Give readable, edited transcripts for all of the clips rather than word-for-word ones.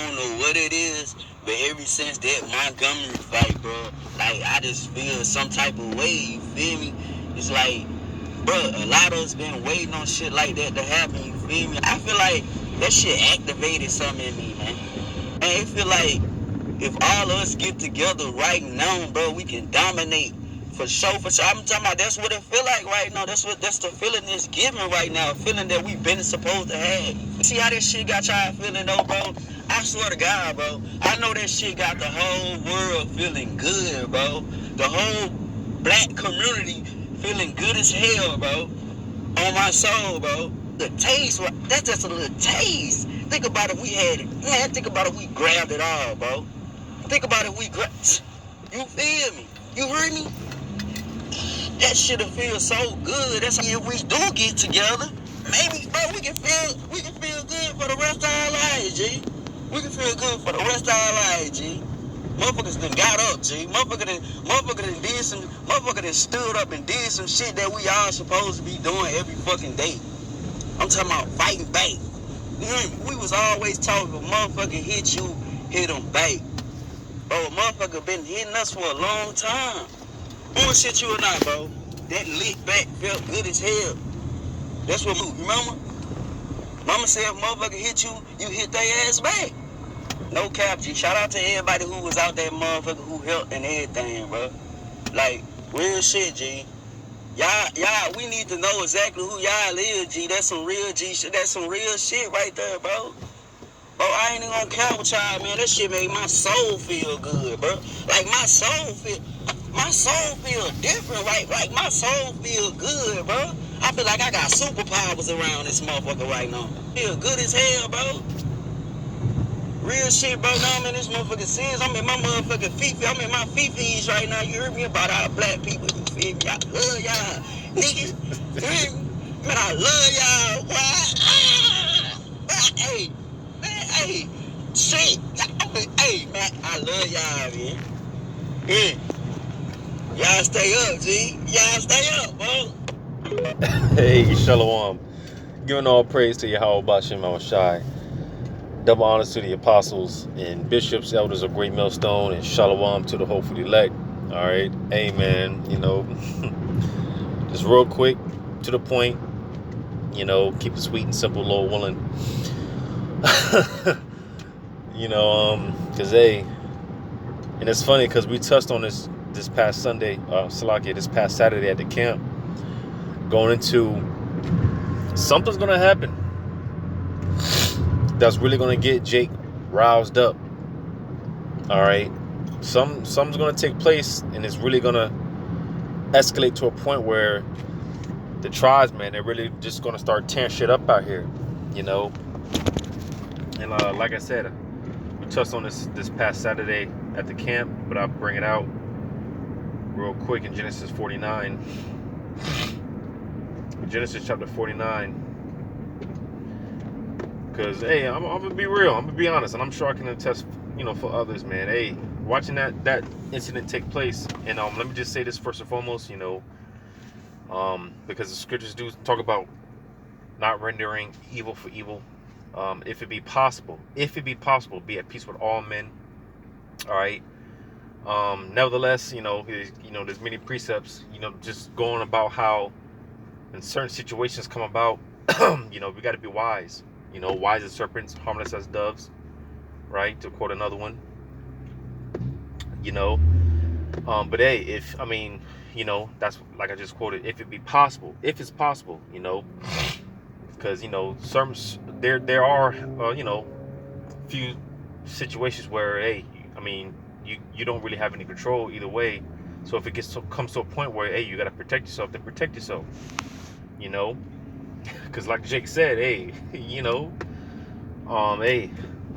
don't know what it is, but ever since that Montgomery fight, bro, like, I just feel some type of way, you feel me? It's like, bro, a lot of us been waiting on shit like that to happen, you feel me? I feel like that shit activated something in me, man. And it feel like if all of us get together right now, bro, we can dominate for sure, for sure. I'm talking about that's what it feel like right now. That's the feeling it's giving right now. A feeling that we've been supposed to have. See how this shit got y'all feeling though, bro? I swear to God, bro. I know that shit got the whole world feeling good, bro. The whole black community feeling good as hell, bro. On my soul, bro. The taste, that's just a little taste. Think about if we had it. Man, think about if we grabbed it all, bro. Think about it, you feel me? You heard me? That shit'll feel so good. That's if we do get together, maybe, bro, we can feel good for the rest of our lives, G. We can feel good for the rest of our lives, G. Motherfuckers done got up, G. Motherfucker done stood up and did some shit that we all supposed to be doing every fucking day. I'm talking about fighting back. You hear me? We was always talking, if a motherfucker hit you, hit him back. Bro, a motherfucker been hitting us for a long time. Bullshit you or not, bro. That lit back felt good as hell. That's what moved. Remember? Mama said if a motherfucker hit you, you hit their ass back. No cap, G. Shout out to everybody who was out there, motherfucker, who helped and everything, bro. Like, real shit, G. Y'all, we need to know exactly who y'all is, G. That's some real G shit. That's some real shit right there, bro. Bro, I ain't even gonna count with y'all, man. That shit made my soul feel good, bro. Like, my soul feel different, right? Like, my soul feel good, bro. I feel like I got superpowers around this motherfucker right now. Feel good as hell, bro. Real shit, bro. Now I'm in this motherfucking sins. I'm in my motherfucking Fifi. I'm in my Fifis right now. You heard me about our black people. You feel me? I love y'all, niggas. You hear me? Man, I love y'all. Why? Hey, man, hey, shit. Hey, man, I love y'all, man. Yeah. Y'all stay up, G. Y'all stay up, bro. Hey, Shalom. Giving all praise to Yahweh Bashem Shai. Double honors to the apostles and bishops, elders of Great Millstone, and Shalom to the hopefully elect. All right. Amen. Just real quick, to the point, keep it sweet and simple, Lord willing. Because, hey, and it's funny because we touched on this past Sunday, this past Saturday at the camp, going into something's going to happen that's really going to get Jake roused up. All right. Something's going to take place, and it's really going to escalate to a point where the tribes, man, they're really just going to start tearing shit up out here, And like I said, we touched on this past Saturday at the camp, but I'll bring it out real quick in Genesis 49. Genesis chapter 49. Because, hey, I'm going to be real. I'm going to be honest. And I'm sure I can attest, for others, man. Hey, watching that incident take place. And let me just say this first and foremost, because the scriptures do talk about not rendering evil for evil. If it be possible, be at peace with all men. All right. Nevertheless, there's many precepts, just going about how when certain situations come about, we got to be wise. Wise as serpents, harmless as doves, right? To quote another one. But hey, that's like I just quoted. If it's possible, because there are few situations where you don't really have any control either way. So if it comes to a point where you got to protect yourself, then protect yourself. Because like Jake said, hey, a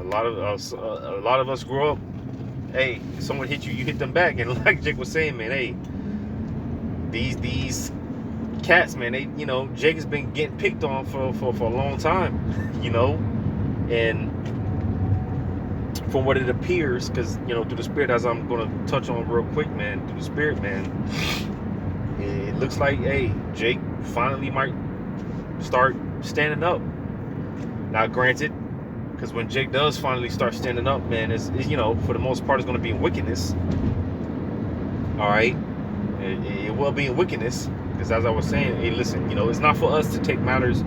lot of us grew up. Hey, someone hit you, you hit them back, and like Jake was saying, man, hey, these cats, man, they, Jake has been getting picked on for a long time, and from what it appears, because through the spirit, as I'm gonna touch on real quick, man, through the spirit, man, it looks like, hey, Jake finally might start standing up. Now, granted, Because when Jake does finally start standing up, man, it's you know, for the most part, it's going to be in wickedness. All right, it will be in wickedness. Because as I was saying, hey, listen, you know, it's not for us to take matters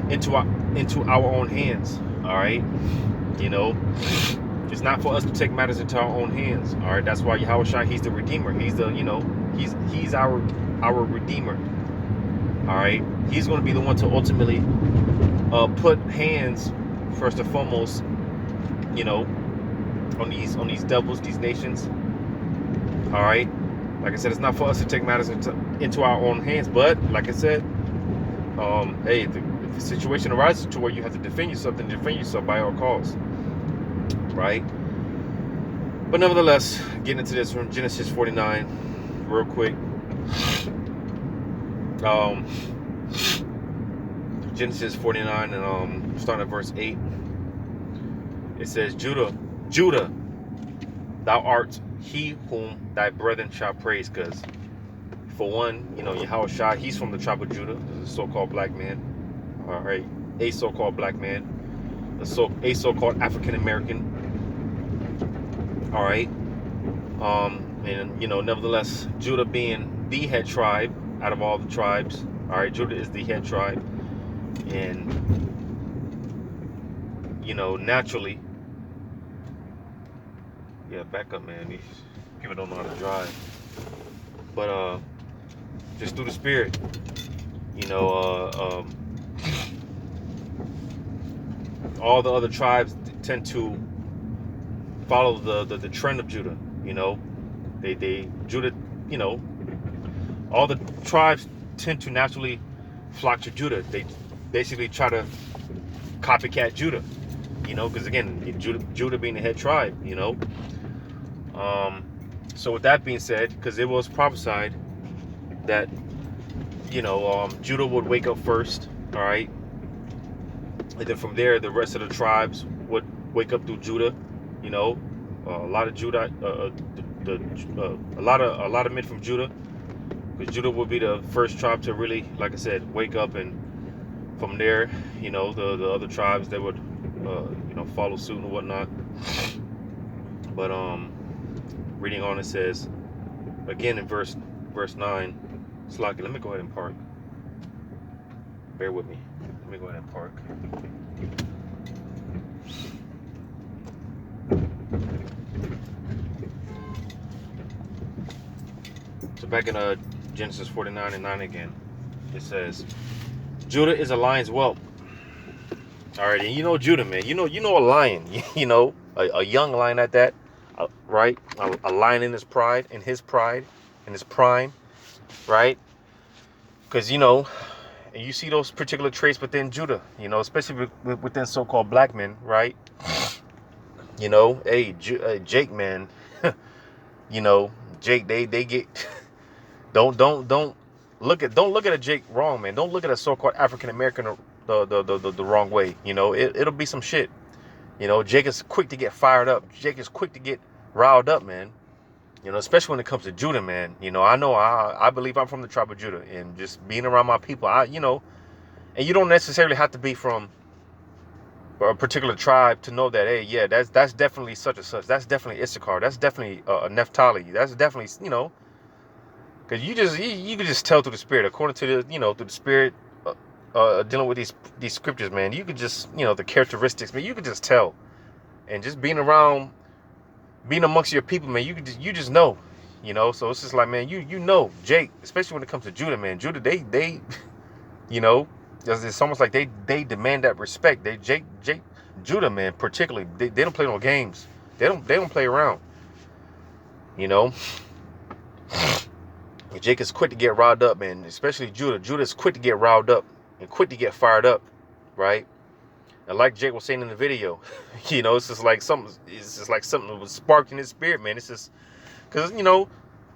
into our own hands. All right, you know, it's not for us to take matters into our own hands. All right, that's why Yahweh Shai, he's the Redeemer. He's the, you know, he's our Redeemer. All right, he's going to be the one to ultimately put hands, first and foremost, you know, on these devils, these nations. All right, like I said, it's not for us to take matters into our own hands. But like I said, hey, if the situation arises to where you have to defend yourself, then defend yourself by all costs. Right? But nevertheless, getting into this from Genesis 49, real quick. Genesis 49 and starting at verse 8. It says, Judah, thou art he whom thy brethren shall praise. Because for one, you know, Yahweh Shai, he's from the tribe of Judah, a so-called black man. All right, a so-called black man, a so-called African American. All right, and you know, nevertheless, Judah being the head tribe out of all the tribes. All right, Judah is the head tribe, and you know, naturally, yeah, back up, man. These people don't know how to drive, but just through the spirit, you know, all the other tribes tend to follow the trend of Judah. You know, Judah, you know, all the tribes tend to naturally flock to Judah. They basically try to copycat Judah, you know, because again, Judah being the head tribe, you know. So with that being said, because it was prophesied that, you know, Judah would wake up first, all right, and then from there the rest of the tribes would wake up through Judah, you know. A lot of Judah, a lot of men from Judah, because Judah would be the first tribe to really, like I said, wake up, and from there, you know, the other tribes, they would, you know, follow suit and whatnot. But reading on, it says again in verse 9. Slocky, let me go ahead and park. Bear with me. Let me go ahead and park. So back in Genesis 49 and 9 again, it says, Judah is a lion's whelp. All right, and you know Judah, man. You know a lion. You know, a young lion at that, right? A lion in his pride, in his prime, right? Because you know, and you see those particular traits within Judah. You know, especially within so-called black men, right? You know, hey, Jake, man. You know, Jake, they get. Don't look at a Jake wrong, man. Don't look at a so-called African American the wrong way. You know, it'll be some shit. You know, Jake is quick to get fired up. Jake is quick to get riled up, man. You know, especially when it comes to Judah, man. You know, I believe I'm from the tribe of Judah, and just being around my people, you know, and you don't necessarily have to be from a particular tribe to know that, hey, yeah, that's definitely such and such. That's definitely Issachar. That's definitely a Naphtali. That's definitely, you know, because you can just tell through the spirit, according to the, you know, through the spirit, dealing with these scriptures, man. You could just, you know, the characteristics, man. You could just tell, and just being amongst your people, man. You just know, you know. So it's just like, man, you know, Jake, especially when it comes to Judah, man. Judah, they, you know, it's almost like they demand that respect. Judah, man, particularly, they don't play no games. They don't play around, you know. Jake is quick to get riled up, man. Especially Judah. Judah is quick to get riled up and quick to get fired up, right? And like Jake was saying in the video, you know, it's just like something that was sparked in his spirit, man. It's just because, you know,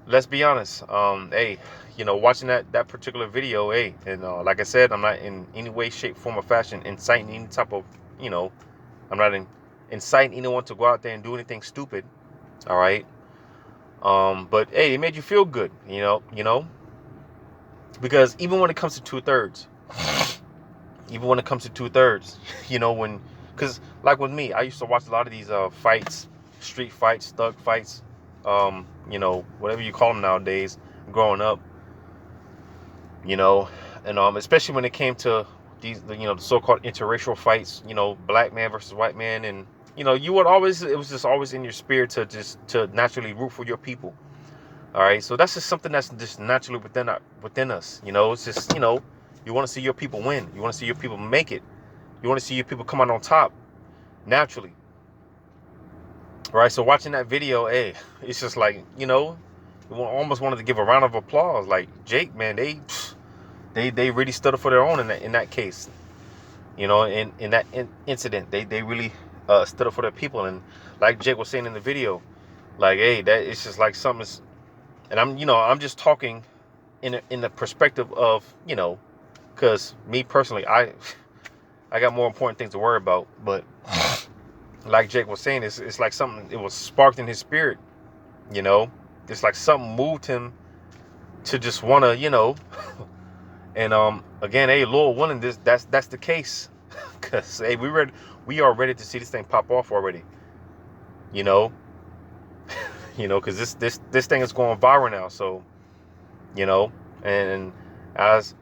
let's be honest. Hey, you know, watching that particular video, hey, and like I said, I'm not in any way, shape, form, or fashion inciting any type of, you know, I'm not inciting anyone to go out there and do anything stupid. All right. But hey, it made you feel good, you know, because even when it comes to 2/3, you know, because like with me, I used to watch a lot of these fights, street fights, thug fights, you know, whatever you call them nowadays, growing up, you know, and especially when it came to these, you know, the so-called interracial fights, you know, black man versus white man, and you know, you would always, it was just always in your spirit to naturally root for your people. All right, so that's just something that's just naturally within us. You know, it's just, you know, you want to see your people win, you want to see your people make it, you want to see your people come out on top naturally. Right, so watching that video, hey, it's just like, you know, you almost wanted to give a round of applause. Like Jake, man, they really stood up for their own in that case. You know, in that incident, they really stood up for their people. And like Jake was saying in the video, like, hey, that it's just like something's. And I'm just talking in the perspective of, you know, because me personally, I got more important things to worry about. But like Jake was saying, it's like something, it was sparked in his spirit. You know, it's like something moved him to just want to, you know. And again, hey, Lord willing, that's the case, because hey, we are ready to see this thing pop off already. You know, because this thing is going viral now. So, you know, and as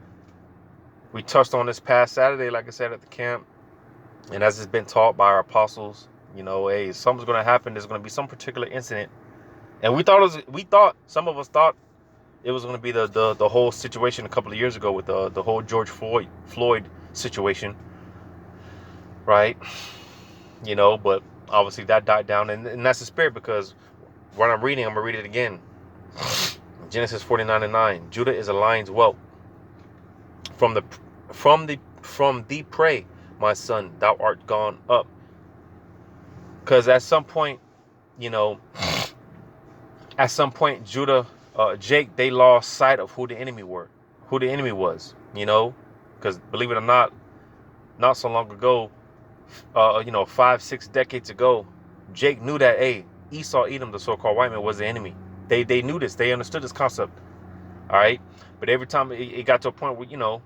we touched on this past Saturday, like I said at the camp, and as it's been taught by our apostles, you know, hey, something's going to happen. There's going to be some particular incident, and we thought some of us thought it was going to be the whole situation a couple of years ago with the whole George Floyd situation, right? You know, but obviously that died down, and that's the spirit, because when I'm going to read it again. Genesis 49:9. Judah is a lion's whelp. From the prey, my son, thou art gone up. Because at some point, you know, Judah, Jake, they lost sight of who the enemy was, you know, because believe it or not so long ago, you know, 5-6 decades ago, Jake knew that, hey, Esau, Edom, the so-called white man, was the enemy. They knew this. They understood this concept. All right. But every time it got to a point where, you know,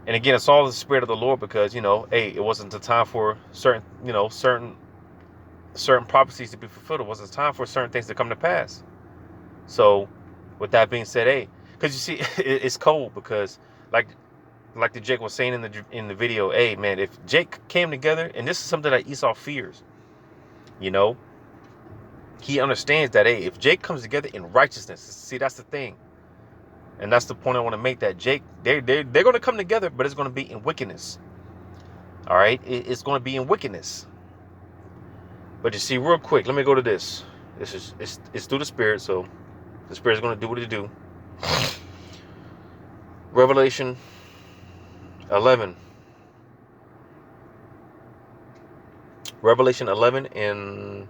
and again, it's all the spirit of the Lord, because, you know, hey, it wasn't the time for certain prophecies to be fulfilled. It wasn't time for certain things to come to pass. So with that being said, hey, because you see, it's cold, because like the Jake was saying in the video, hey man, if Jake came together, and this is something that Esau fears, you know, he understands that, hey, if Jake comes together in righteousness, see, that's the thing, and that's the point I want to make, that Jake, they're going to come together, but it's going to be in wickedness. All right, it's going to be in wickedness. But you see, real quick, let me go to this. It's through the Spirit, so the Spirit's going to do what it do. Revelation 11. Revelation 11, and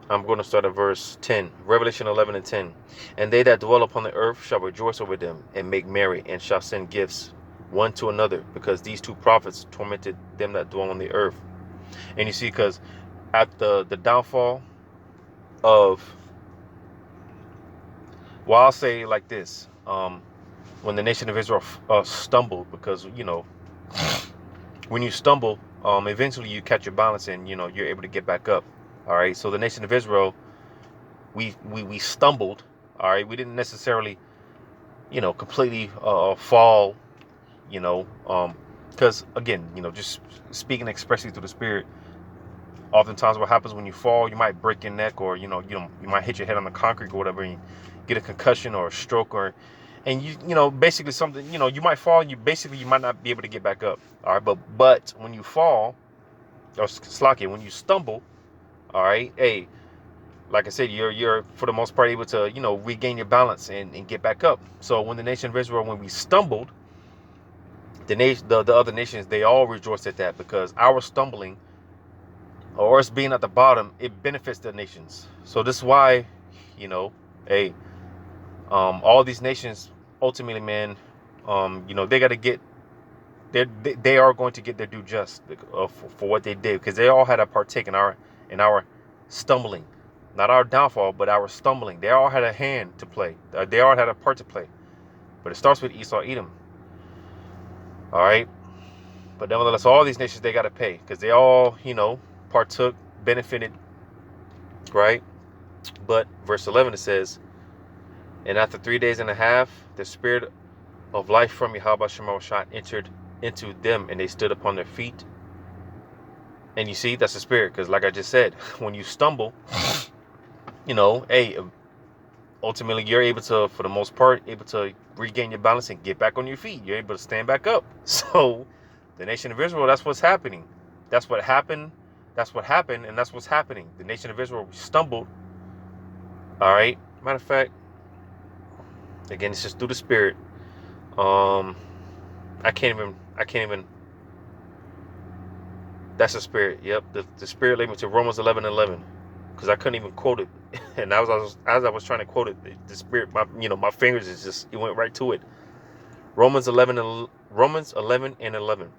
I'm going to start at verse 10. Revelation 11:10. And they that dwell upon the earth shall rejoice over them, and make merry, and shall send gifts one to another, because these two prophets tormented them that dwell on the earth. And you see, because at the downfall of, well, I'll say like this, when the nation of Israel stumbled, because, you know, when you stumble, eventually you catch your balance, and, you know, you're able to get back up. All right, so the nation of Israel, we stumbled. All right, we didn't necessarily, you know, completely fall, you know, because again, you know, just speaking expressly through the Spirit, oftentimes what happens when you fall, you might break your neck, or you might hit your head on the concrete or whatever, and you get a concussion or a stroke, and you know, basically something, you know, you might fall, and you might not be able to get back up. All right, but when you fall, or slack, when you stumble, all right, hey, like I said, you're for the most part able to, you know, regain your balance and get back up. So when the nation of Israel, when we stumbled, the other nations, they all rejoiced at that, because our stumbling, or us being at the bottom, it benefits the nations. So this is why, you know, hey, all these nations ultimately, man, you know, they got to get, they are going to get their due just for what they did, because they all had a partake in our stumbling, not our downfall, but our stumbling. They all had a hand to play. They all had a part to play. But it starts with Esau, Edom. All right. But nevertheless, all these nations, they got to pay because they all, partook, benefited, right? But verse 11, it says, and after 3 days and a half, the spirit of life from Yahweh Shemawashah entered into them, and they stood upon their feet. And you see, that's the spirit, because like I just said, when you stumble, hey, ultimately you're able to, for the most part, able to regain your balance and get back on your feet. You're able to stand back up. So the nation of Israel, that's what's happening. That's what happened. That's what happened, and that's what's happening. The nation of Israel stumbled. All right. Matter of fact, again, it's just through the spirit. I can't even. That's the spirit. Yep. The spirit led me to Romans 11:11, because I couldn't even quote it. And as I was trying to quote it, the spirit, my fingers it went right to it. Romans 11:11.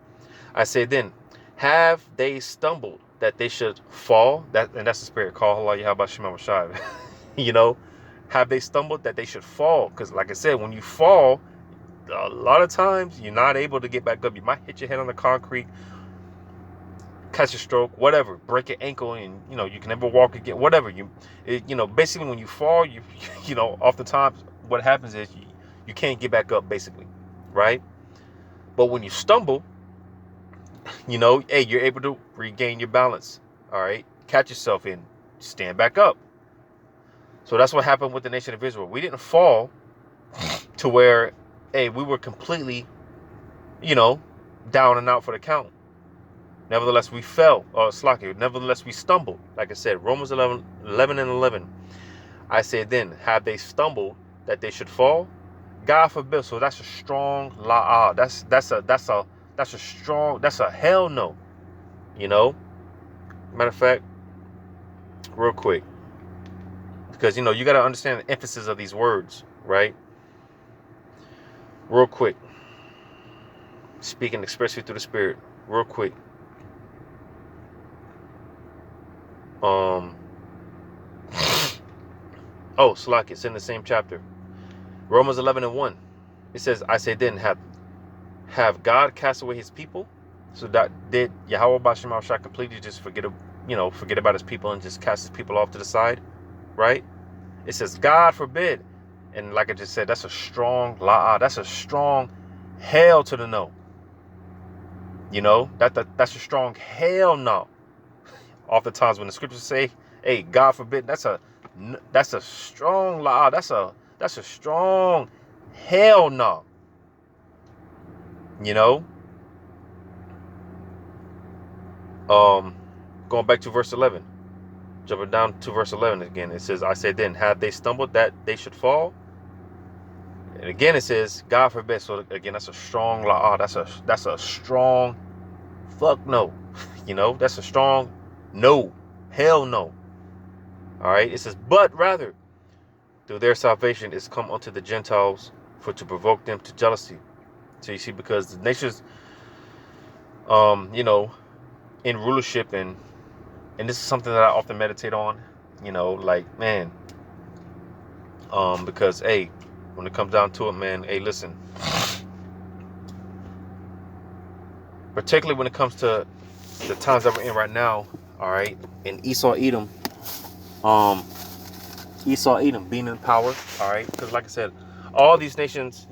I say then, have they stumbled that they should fall? That's the spirit. Call Allah Yahweh Shema Mashai. Have they stumbled that they should fall? Because like I said, when you fall, a lot of times you're not able to get back up. You might hit your head on the concrete, catch a stroke, whatever, break your ankle, and you can never walk again. Whatever basically when you fall, oftentimes what happens is you can't get back up, basically, right? But when you stumble, hey, you're able to regain your balance. All right, catch yourself and stand back up. So that's what happened with the nation of Israel. We didn't fall to where, hey, we were completely, down and out for the count. Nevertheless, we fell. Nevertheless, we stumbled. Like I said, Romans 11:11. I say then, have they stumbled that they should fall? God forbid. So that's a strong la'ah. That's a hell no. Matter of fact, real quick, because you got to understand the emphasis of these words, right? Real quick, speaking expressly through the spirit. Real quick. Slack, it's in the same chapter. Romans 11:1. It says, I say then, have God cast away his people? So that did Yahweh Bashim Shah completely just forget about his people and just cast his people off to the side, right? It says, God forbid. And like I just said, that's a strong la'ah. That's a strong hell to the no. That's a strong hell no. Oftentimes when the scriptures say, hey, God forbid, that's a strong la'ah. That's a strong hell no. Going back to verse 11, jumping down to verse 11 again, it says, I say then, have they stumbled that they should fall? And again it says, God forbid. So again, that's a strong la'ah. That's a strong fuck no. That's a strong no. Hell no. All right. It says, but rather through their salvation is come unto the Gentiles for to provoke them to jealousy. So you see, because the nations, in rulership, and this is something that I often meditate on, man, because, hey, when it comes down to it, man, hey, listen, particularly when it comes to the times that we're in right now, all right, in Esau Edom being in power, all right, because like I said, all these nations,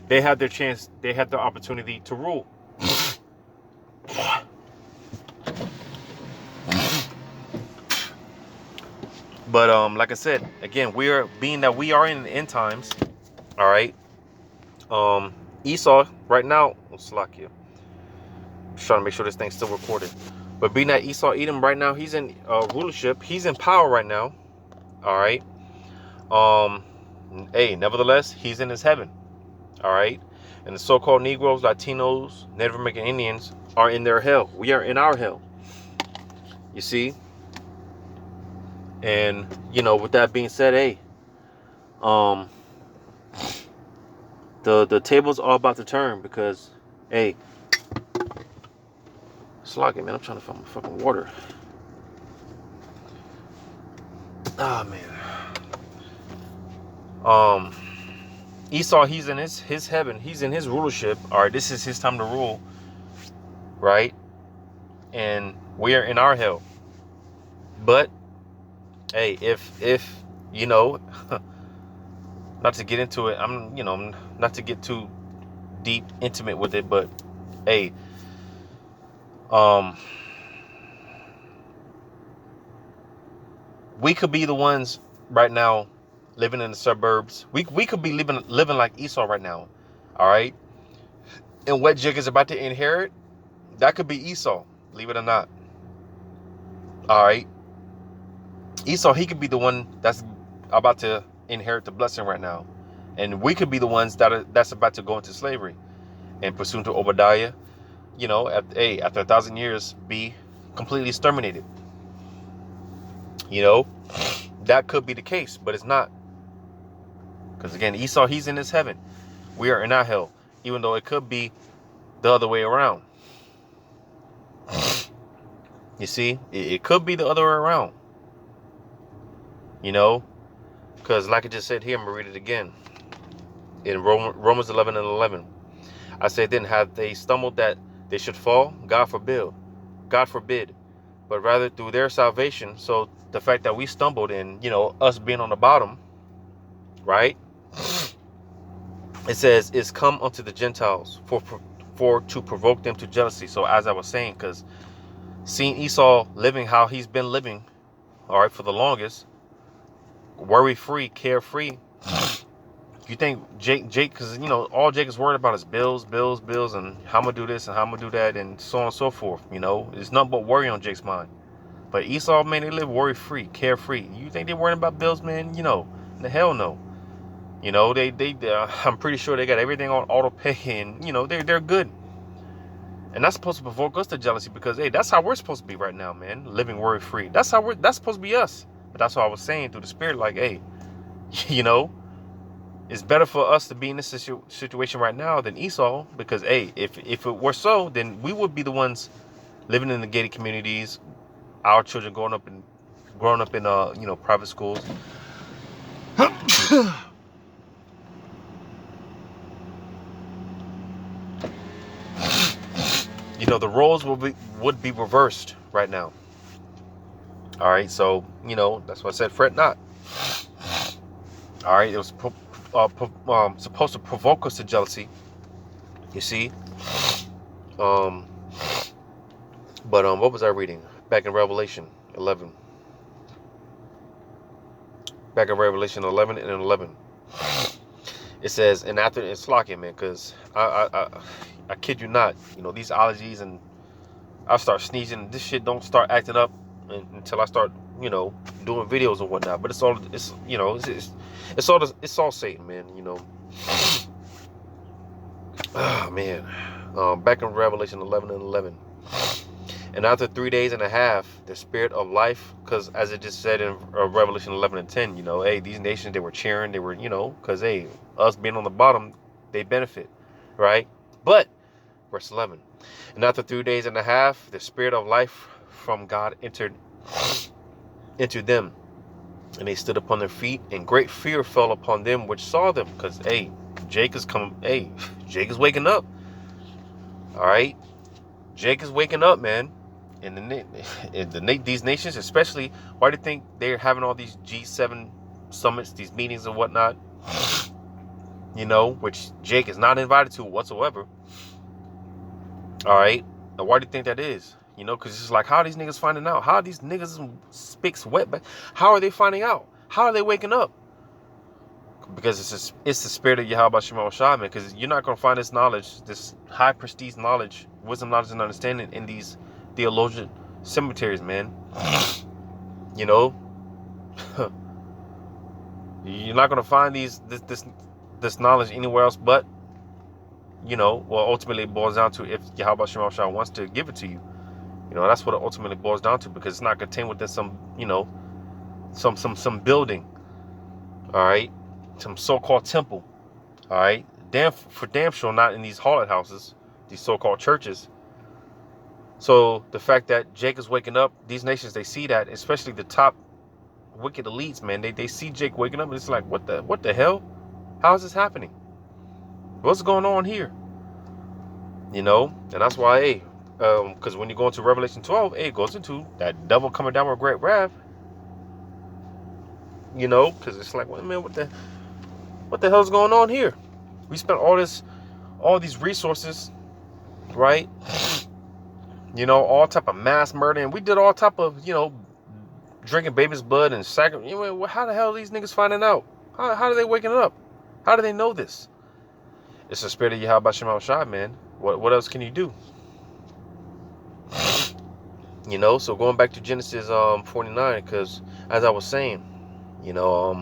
they had their chance, they had the opportunity to rule. But like I said, again, we are in the end times, all right. Esau right now, Slovakia, just trying to make sure this thing's still recorded. But being that Esau Edom right now, he's in rulership, he's in power right now, all right. Hey, nevertheless, he's in his heaven, all right. And the so-called Negroes, Latinos, Native American Indians are in their hell. We are in our hell. You see. And with that being said, hey, the tables are about to turn, because, hey, slog it, man. I'm trying to find my fucking water. Ah, man. Esau, he's in his heaven. He's in his rulership. All right, this is his time to rule. right? And we are in our hell. But hey, if you know, not to get into it, I'm not to get too deep, intimate with it, but hey, um, we could be the ones right now living in the suburbs. We could be living like Esau right now. All right, and what Jake is about to inherit, that could be Esau. Believe it or not. All right, Esau, he could be the one that's about to inherit the blessing right now, and we could be the ones that's about to go into slavery and pursuant to Obadiah. After 1,000 years, be completely exterminated. You know, that could be the case, but it's not. Because again, Esau, he's in his heaven. We are in our hell, even though it could be the other way around. You see, it could be the other way around. Because like I just said here, I'm going to read it again. In Romans 11:11. I said, then have they stumbled that they should fall? God forbid. God forbid. But rather through their salvation. So the fact that we stumbled in, us being on the bottom, right? It says, it's come unto the Gentiles for to provoke them to jealousy. So as I was saying, because seeing Esau living how he's been living, all right, for the longest, worry-free, carefree. You think Jake, because, all Jake is worried about is bills, and how I'm going to do this and how I'm going to do that and so on and so forth. It's nothing but worry on Jake's mind. But Esau, man, they live worry-free, carefree. You think they're worrying about bills, man? The hell no. I'm pretty sure they got everything on auto pay and, they're good. And that's supposed to provoke us to jealousy because, hey, that's how we're supposed to be right now, man. Living worry-free. That's supposed to be us. But that's what I was saying through the spirit, like, hey, it's better for us to be in this situation right now than Esau because, hey, if it were so, then we would be the ones living in the gated communities, our children growing up in private schools. The roles would be reversed right now. All right, so that's why I said fret not. All right, it was supposed to provoke us to jealousy. You see, but what was I reading back in Revelation 11? Back in Revelation 11 and 11, it says, and after it's locking, man, because I kid you not, these allergies and I start sneezing. This shit don't start acting up until I start, doing videos and whatnot. But it's all Satan, man. Oh man, back in Revelation 11 and 11. And after 3 days and a half, the spirit of life, because as it just said in Revelation 11 and 10, hey, these nations, they were cheering, they were, because, hey, us being on the bottom, they benefit, right? But, verse 11, and after 3 days and a half, the spirit of life from God entered into them, and they stood upon their feet, and great fear fell upon them which saw them, because, hey, Jake is waking up, all right? Jake is waking up, man. And these nations, especially, why do you think they're having all these G7 summits, these meetings and whatnot? Which Jake is not invited to whatsoever. All right. And why do you think that is? Because it's just like, how are these niggas finding out? How are these niggas speak sweat? But how are they finding out? How are they waking up? Because it's the spirit of Yahweh Shema Shah, man. Because you're not going to find this knowledge, this high prestige knowledge, wisdom, knowledge, and understanding in these theologian cemeteries, man. You're not going to find this knowledge anywhere else but, ultimately it boils down to if Yahweh Shema Shah wants to give it to you. That's what it ultimately boils down to, because it's not contained within some building, all right, some so-called temple, all right, for damn sure not in these harlot houses, these so-called churches. So the fact that Jake is waking up, these nations, they see that, especially the top wicked elites, man, they see Jake waking up and it's like, what the hell? How is this happening? What's going on here? And that's why, hey, Because when you go into Revelation 12, it goes into that devil coming down with great wrath. You know, because it's like, wait, man, what the hell's going on here? We spent all these resources, right? You know, all type of mass murder, and we did all type of, drinking baby's blood and sacrifice. How the hell are these niggas finding out? How are they waking up? How do they know this? It's the spirit of Yahweh Shem Shai, man. What else can you do? You know, so going back to Genesis 49, because as I was saying, or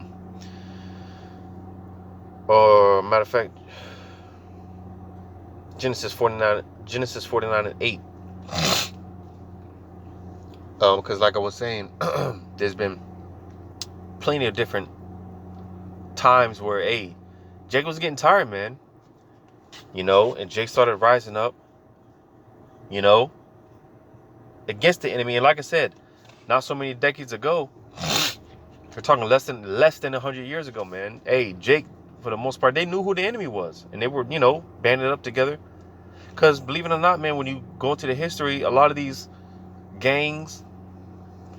matter of fact, Genesis 49 and 8. Because like I was saying, there's been plenty of different times where, hey, Jake was getting tired, man. And Jake started rising up, against the enemy. And like I said, not so many decades ago, we're talking less than 100 years ago, man. Hey, Jake, for the most part, they knew who the enemy was, and they were, banded up together. Because believe it or not, man, when you go into the history, a lot of these gangs,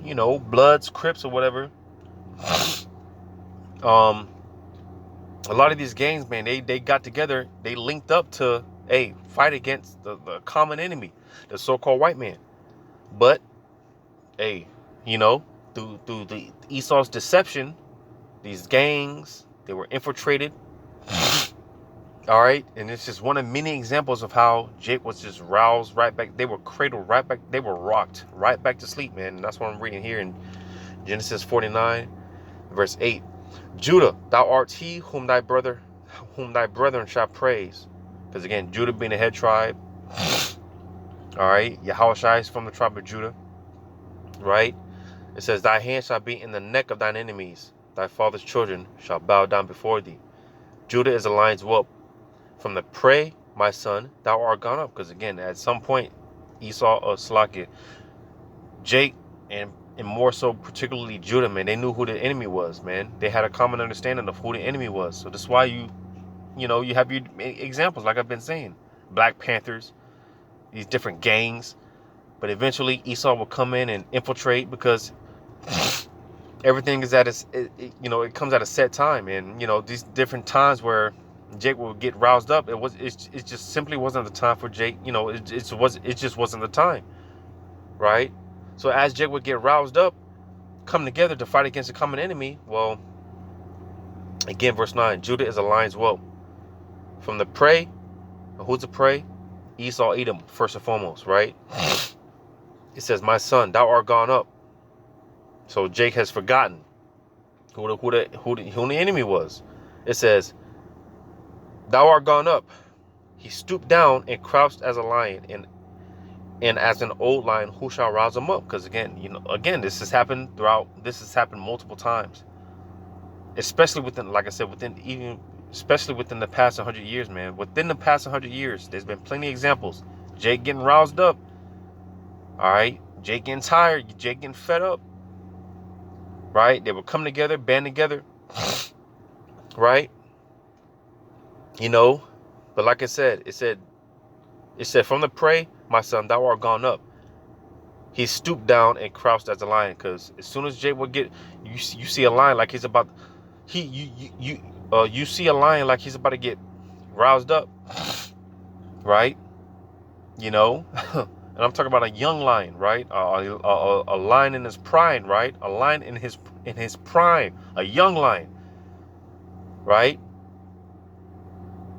Bloods, Crips, or whatever, a lot of these gangs, man, they got together, they linked up to, hey, fight against the common enemy, the so-called white man. But, hey, through the Esau's deception, these gangs, they were infiltrated. All right, and it's just one of many examples of how Jake was just roused right back. They were cradled right back. They were rocked right back to sleep, man. And that's what I'm reading here in Genesis 49, verse 8. Judah, thou art he whom thy brethren shall praise. Because again, Judah being the head tribe. All right, Yahushua is from the tribe of Judah. Right? It says, thy hand shall be in the neck of thine enemies. Thy father's children shall bow down before thee. Judah is a lion's whelp. From the prey, my son, thou art gone up. Because again, at some point, Esau or Slakia, Jake, and more so particularly Judah, man, they knew who the enemy was, man. They had a common understanding of who the enemy was. So that's why you have your examples, like I've been saying. Black Panthers, these different gangs. But eventually Esau will come in and infiltrate, because everything is at it comes at a set time. And, these different times where Jake will get roused up, it just simply wasn't the time for Jake. It just wasn't the time, right? So as Jake would get roused up, come together to fight against a common enemy, well, again, verse 9, Judah is a lion's whelp. From the prey, who's the prey? Esau, Edom, first and foremost, right? It says, my son, thou art gone up. So Jake has forgotten who the enemy was. It says, thou art gone up. He stooped down and crouched as a lion, and as an old lion, who shall rouse him up? Because again, this has happened multiple times, especially within, like I said, especially within the past 100 years, man. Within the past 100 years, there's been plenty of examples. Jake getting roused up. All right, Jake getting tired. Jake getting fed up. Right? They would come together, band together. Right? But like I said, it said, from the prey, my son, thou art gone up. He stooped down and crouched as a lion. Because as soon as Jake would get, you see a lion like he's about, you see a lion like he's about to get roused up, right? And I'm talking about a young lion, right? A lion in his prime, right? A lion in his prime, a young lion, right?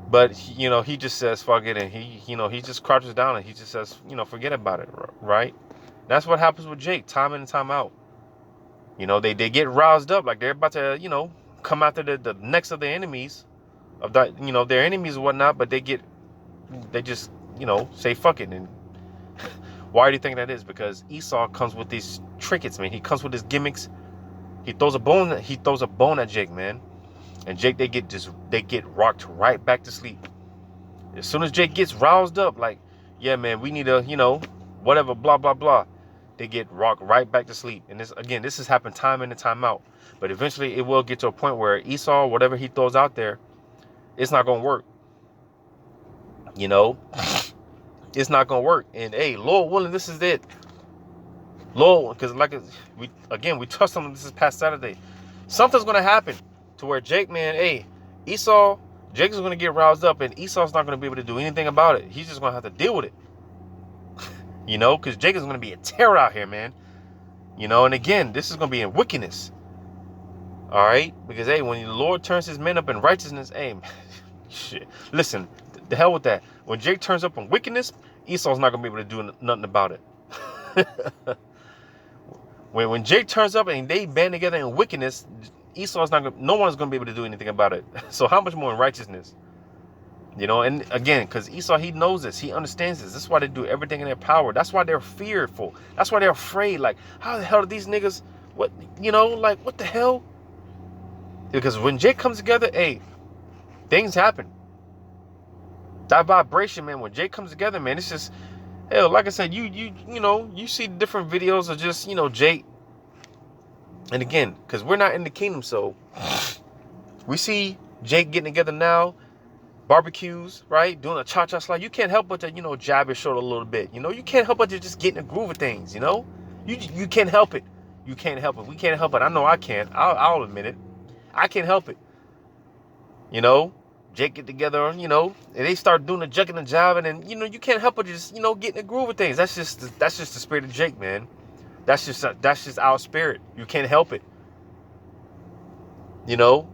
But he just says fuck it, and he just crouches down and he just says, forget about it, right? That's what happens with Jake, time in and time out. They get roused up like they're about to, come after the necks of the enemies of that, their enemies and whatnot, but they just, say fuck it. And why do you think that is? Because Esau comes with these trinkets, man. He comes with his gimmicks. He throws a bone at Jake, man. And Jake, they get rocked right back to sleep. As soon as Jake gets roused up, like, yeah, man, we need a, whatever, blah, blah, blah. They get rocked right back to sleep. And this has happened time in and time out. But eventually it will get to a point where Esau, whatever he throws out there, it's not going to work. It's not gonna work. And hey, Lord willing, this is it. Lord, because like we touched on this past Saturday. Something's gonna happen to where Jake, man, hey, Esau, Jake is gonna get roused up, and Esau's not gonna be able to do anything about it. He's just gonna have to deal with it. You know, because Jake is gonna be a terror out here, man. You know, and again, this is gonna be in wickedness. All right, because hey, when the Lord turns his men up in righteousness, hey, shit. Listen, the hell with that. When Jake turns up in wickedness, Esau's not gonna be able to do nothing about it. when Jake turns up and they band together in wickedness, Esau's not gonna, no one's gonna be able to do anything about it. So how much more in righteousness? You know, and again, because Esau, he knows this, he understands this. That's why they do everything in their power. That's why they're fearful. That's why they're afraid. Like, how the hell do these niggas? What, you know, like, what the hell? Because when Jake comes together, hey, things happen. That vibration, man, when Jake comes together, man, it's just, hell, like I said, you know, you see different videos of just, you know, Jake. And again, because we're not in the kingdom, so we see Jake getting together now, barbecues, right? Doing a cha-cha slide. You can't help but to, you know, jab your shoulder a little bit. You know, you can't help but to just get in the groove of things, you know? You can't help it. You can't help it. We can't help it. I know I can't. I'll admit it. I can't help it. You know, Jake get together, you know, and they start doing the jucking and jiving, and you know, you can't help but just, you know, get in the groove of things. That's just the spirit of Jake, man. That's just our spirit. You can't help it. You know.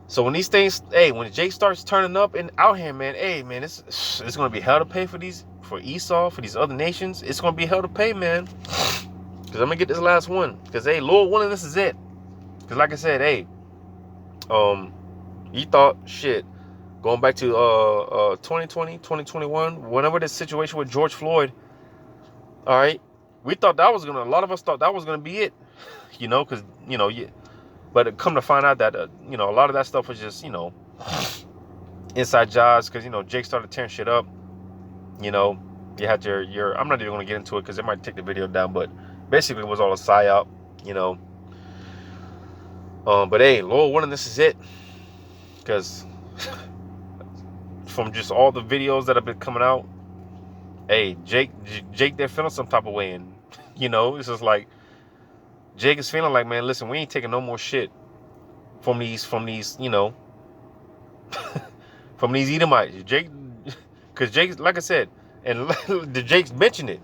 So when these things, hey, when Jake starts turning up and out here, man, hey, man, it's gonna be hell to pay for Esau, for these other nations. It's gonna be hell to pay, man. Cause I'm gonna get this last one. Cause hey, Lord willing, this is it. Cause like I said, hey, he thought shit. Going back to 2020, 2021, whenever this situation with George Floyd, all right, we thought that was a lot of us thought that was gonna be it, you know, cause you know, but it come to find out that you know, a lot of that stuff was just, you know, inside jobs, cause you know, Jake started tearing shit up, you know, you had your I'm not even gonna get into it because it might take the video down, but basically it was all a psyop, you know. But hey, Lord willing, this is it, because from just all the videos that have been coming out, hey, Jake, they're feeling some type of way, and you know, it's just like Jake is feeling like, man, listen, we ain't taking no more shit from these, you know, from these Edomites. Jake, because Jake, like I said, and the Jake's mentioned it,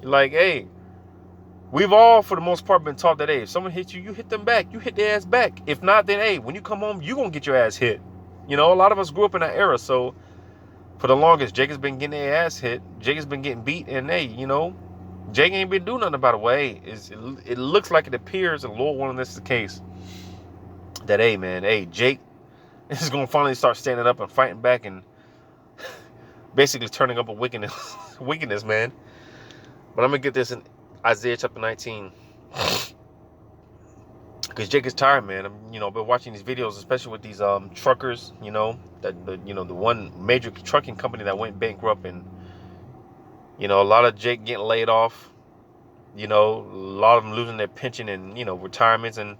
like, hey, we've all, for the most part, been taught that, hey, if someone hits you, you hit them back, you hit their ass back. If not, then hey, when you come home, you gonna get your ass hit. You know, a lot of us grew up in that era, so for the longest, Jake has been getting their ass hit. Jake has been getting beat, and hey, you know, Jake ain't been doing nothing about it. Well, hey, it looks like it appears, and Lord willing, this is the case, that hey, man, hey, Jake is gonna finally start standing up and fighting back, and basically turning up a wickedness, man. But I'm gonna get this in Isaiah chapter 19. Because Jake is tired, man. I'm, you know, been watching these videos, especially with these truckers, you know, that the one major trucking company that went bankrupt, and you know, a lot of Jake getting laid off, you know, a lot of them losing their pension and, you know, retirements, and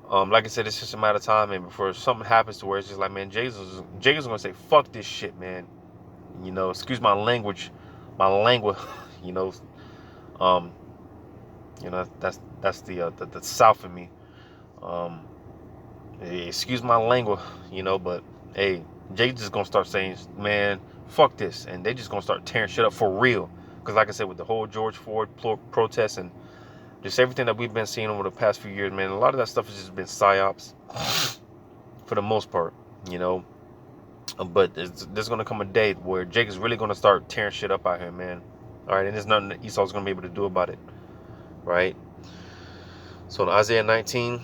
like I said, it's just a matter of time, and before something happens to where it's just like, man, Jake is gonna say, fuck this shit, man. You know, excuse my language, you know, you know, that's the South in me. Excuse my language, you know, but hey, Jake just gonna start saying, man, fuck this, and they just gonna start tearing shit up for real. Because like I said, with the whole George Floyd protest and just everything that we've been seeing over the past few years, man, a lot of that stuff has just been psyops for the most part, you know. But there's gonna come a day where Jake is really gonna start tearing shit up out here, man. All right, and there's nothing that Esau's gonna be able to do about it, right? So in Isaiah 19,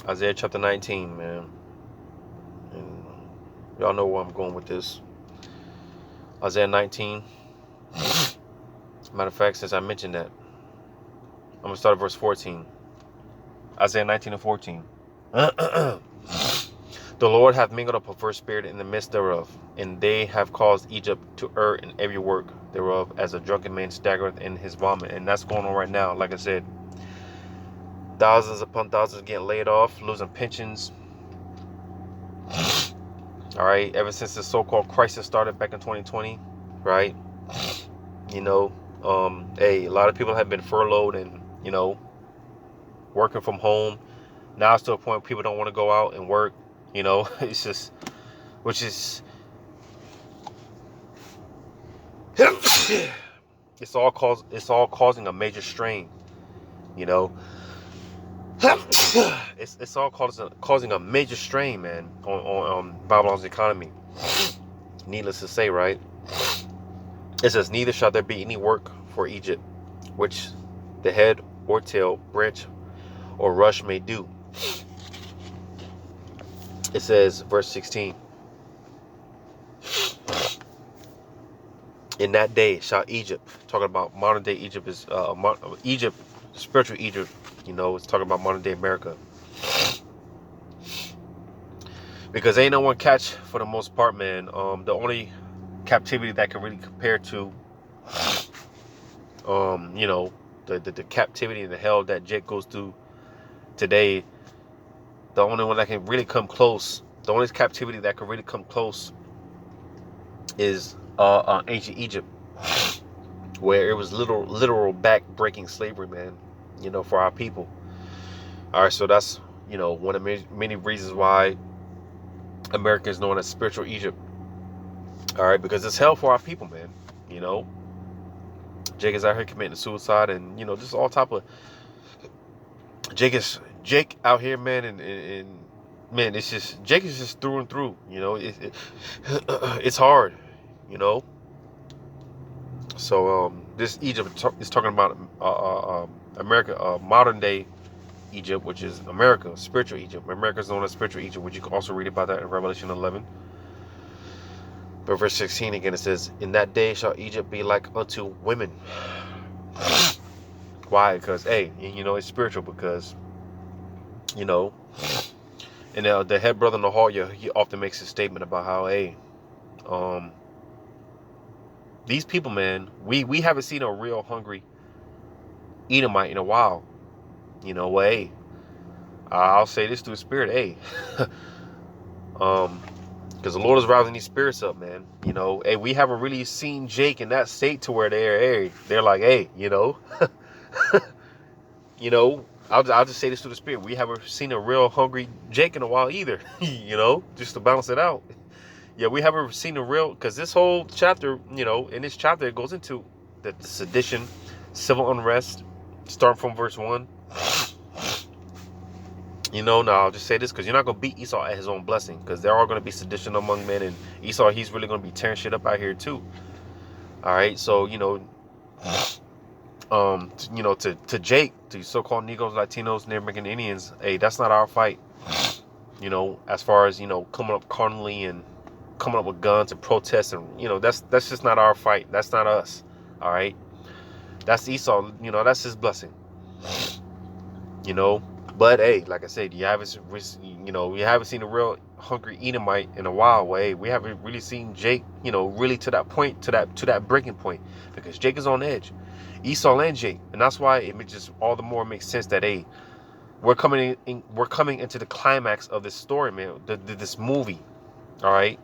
Isaiah chapter 19, man. And y'all know where I'm going with this. Isaiah 19. Matter of fact, since I mentioned that, I'm going to start at verse 14. Isaiah 19 and 14. The Lord hath mingled a perverse spirit in the midst thereof, and they have caused Egypt to err in every work thereof, as a drunken man staggereth in his vomit. And that's going on right now, like I said. thousands upon thousands getting laid off, losing pensions. All right, ever since the so-called crisis started back in 2020, right? You know, a lot of people have been furloughed and, you know, working from home. Now it's to a point where people don't want to go out and work. You know, it's just, which is, it's all causing a major strain. You know, it's all causing a major strain, man, on Babylon's economy. Needless to say, right? It says, neither shall there be any work for Egypt, which the head or tail, branch or rush may do. It says, verse 16, in that day shall Egypt, talking about modern day Egypt, is Egypt, spiritual Egypt, you know, it's talking about modern day America. Because ain't no one catch, for the most part, man. The only captivity that can really compare to, you know, the captivity and the hell that Jake goes through today, the only one that can really come close, the only captivity that can really come close is ancient Egypt, where it was literal back-breaking slavery, man, you know, for our people. All right, so that's, you know, one of many reasons why America is known as spiritual Egypt. All right, because it's hell for our people, man. You know, Jake is out here committing suicide, and, you know, just all type of Jake out here, man, and man, it's just, Jake is just through and through. You know, it's hard, you know. So this Egypt is talking about America, modern day Egypt, which is America, spiritual Egypt. America is known as spiritual Egypt, which you can also read about that in Revelation 11. But verse 16 again, it says, in that day shall Egypt be like unto women. Why? Because, hey, you know, it's spiritual, because, you know, and the head brother Nahalia, he often makes a statement about how, hey, these people, man, we haven't seen a real hungry Edomite in a while. You know, well, hey, I'll say this through the spirit, hey, because the Lord is rousing these spirits up, man. You know, hey, we haven't really seen Jake in that state to where they're like, hey, you know, you know, I'll just say this through the spirit. We haven't seen a real hungry Jake in a while either, you know, just to balance it out. Yeah, we haven't seen a real, because this whole chapter, you know, in this chapter, it goes into the sedition, civil unrest, starting from verse 1. You know, now I'll just say this, because you're not going to beat Esau at his own blessing, because there are going to be sedition among men, and Esau, he's really going to be tearing shit up out here too. All right, so, you know, to Jake, to so-called Negroes, Latinos, Native American Indians, hey, that's not our fight. You know, as far as, you know, coming up carnally and coming up with guns and protests, and, you know, that's just not our fight. That's not us. All right, that's Esau. You know, that's his blessing. You know, but hey, like I said, we haven't seen a real hungry Edomite in a while. Well, hey, we haven't really seen Jake, you know, really to that point, to that breaking point, because Jake is on edge, Esau and Jake, and that's why it just all the more makes sense that, hey, we're coming into the climax of this story, man. This movie, all right.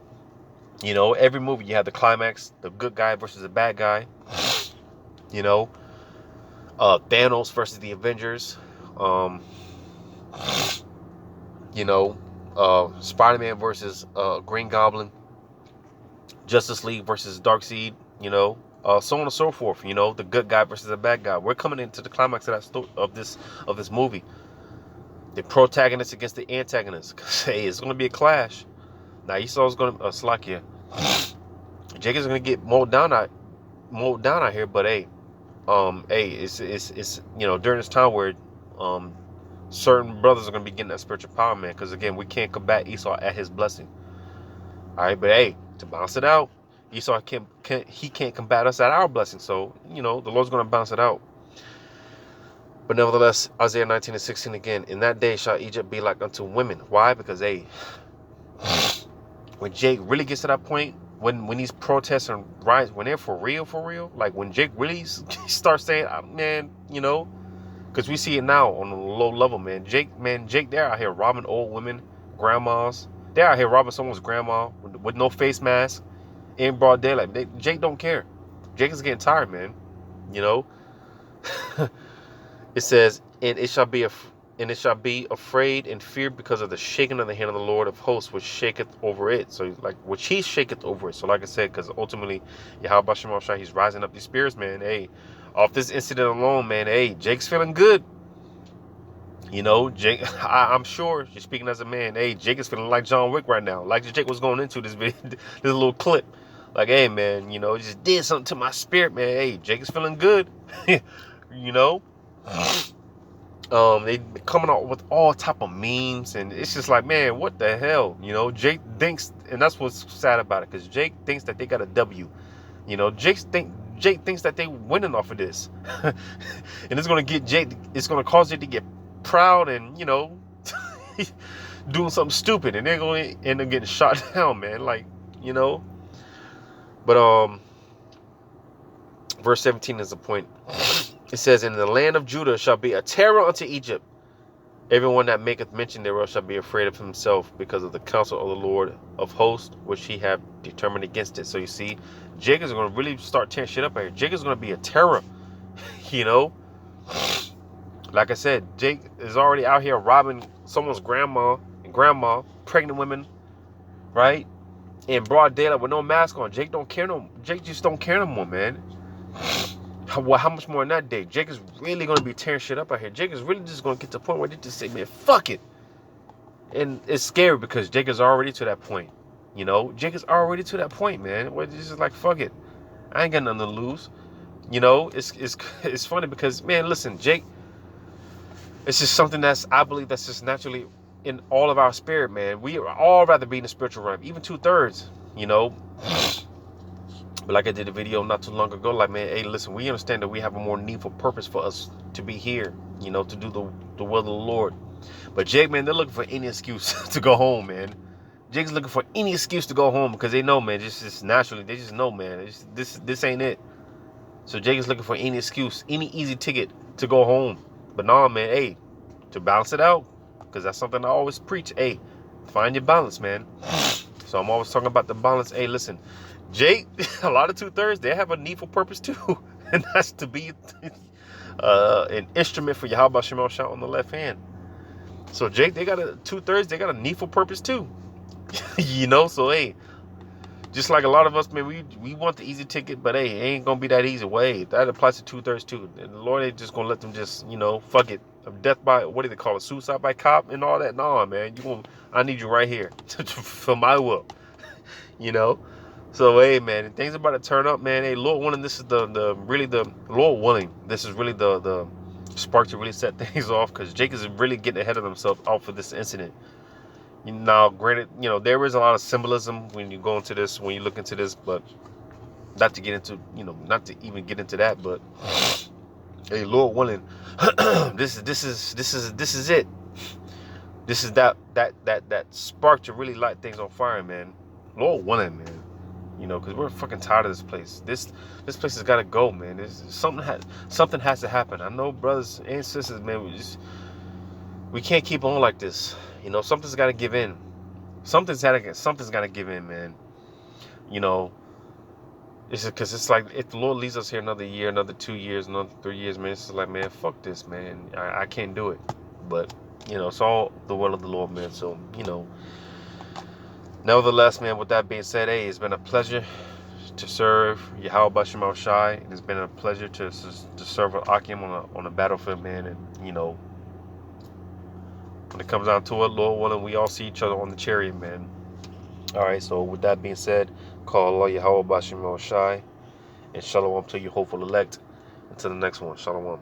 You know, every movie you have the climax, the good guy versus the bad guy. You know, Thanos versus the Avengers. You know, Spider-Man versus Green Goblin. Justice League versus Darkseid. You know, so on and so forth. You know, the good guy versus the bad guy. We're coming into the climax of that of this movie. The protagonist against the antagonist. Hey, it's going to be a clash. Now Esau's going to Slakia. Jake is going to get mowed down out here, but hey, it's you know, during this time where certain brothers are going to be getting that spiritual power, man, because again, we can't combat Esau at his blessing. All right, but hey, to balance it out, Esau can't combat us at our blessing. So, you know, the Lord's going to balance it out. But nevertheless, Isaiah 19 and 16 again, in that day shall Egypt be like unto women. Why? Because, hey, when Jake really gets to that point, when these protests and riots, when they're for real, like when Jake really starts saying, man, you know, Because we see it now on a low level, man. Jake, they're out here robbing old women, grandmas. They're out here robbing someone's grandma with no face mask in broad daylight. Jake don't care. Jake is getting tired, man. You know. It says, and it shall be afraid and feared because of the shaking of the hand of the Lord of hosts, which shaketh over it. So like, which he shaketh over it. So like I said, because ultimately, Yahweh Shem Shai, he's rising up these spirits, man. Hey, off this incident alone, man. Hey, Jake's feeling good. You know, Jake, I'm sure, you're speaking as a man. Hey, Jake is feeling like John Wick right now. Like Jake was going into this video, this little clip. Like, hey, man, you know, it just did something to my spirit, man. Hey, Jake is feeling good. You know, they coming out with all type of memes, and it's just like, man, what the hell? You know, Jake thinks, and that's what's sad about it, because Jake thinks that they got a W. You know, Jake thinks that they winning off of this, and it's gonna get Jake. It's gonna cause Jake to get proud and, you know, doing something stupid, and they're gonna end up getting shot down, man. Like, you know. But verse 17 is the point. It says, "In the land of Judah shall be a terror unto Egypt. Everyone that maketh mention thereof shall be afraid of himself because of the counsel of the Lord of hosts, which he have determined against it." So you see, Jake is going to really start tearing shit up out here. Jake is going to be a terror, you know. Like I said, Jake is already out here robbing someone's grandma, pregnant women, right? In broad daylight with no mask on. Jake just don't care no more, man. How much more in that day? Jake is really going to be tearing shit up out here. Jake is really just going to get to the point where they just say, man, fuck it. And it's scary because Jake is already to that point. You know, Jake is already to that point, man. Where it's just like, fuck it. I ain't got nothing to lose. You know, it's funny because, man, listen, Jake, it's just something I believe that's just naturally in all of our spirit, man. We all rather be in the spiritual realm, even 2/3, you know. But like I did a video not too long ago, like, man, hey, listen, we understand that we have a more needful purpose for us to be here, you know, to do the will of the Lord. But Jake, man, they're looking for any excuse to go home, man. Jake's looking for any excuse to go home because they know, man, just naturally, they just know, man, this ain't it. So Jake is looking for any excuse, any easy ticket to go home. But nah, man, hey, to balance it out, because that's something I always preach. Hey, find your balance, man. So I'm always talking about the balance. Hey, listen, Jake, a lot of 2/3, they have a needful purpose too, and that's to be an instrument for Yahweh Shem Shai on the left hand. So Jake, they got a 2/3, they got a needful purpose too. You know, so hey, just like a lot of us, man, we want the easy ticket, but hey, it ain't gonna be that easy. Way that applies to 2/3 too. And the Lord ain't just gonna let them just, you know, fuck it. Death by, what do they call it? Suicide by cop and all that. Nah, man, I need you right here for my will. You know. So hey, man, things about to turn up, man. Hey, Lord willing, this is the Lord willing, this is really the spark to really set things off, because Jake is really getting ahead of himself off of this incident. Now, granted, you know, there is a lot of symbolism when you go into this, when you look into this, but not to get into, you know, not to even get into that, but hey, Lord willing, this is it. This is that spark to really light things on fire, man. Lord willing, man. You know, because we're fucking tired of this place. This place has got to go, man. Something has to happen. I know, brothers and sisters, man. We can't keep on like this. You know, something's got to give in. Something's got to give in, man. You know, it's because it's like, if the Lord leaves us here another year, another 2 years, another 3 years, man, it's just like, man, fuck this, man. I can't do it. But you know, it's all the will of the Lord, man. So, you know, nevertheless, man, with that being said, hey, it's been a pleasure to serve Yahweh Shem Shai. It has been a pleasure to serve Akim on a battlefield, man. And you know, when it comes down to it, Lord willing, we all see each other on the chariot, man. All right, so with that being said, call Allah Yahweh Shem Shai, and shalom to you hopeful elect. Until the next one, shalom.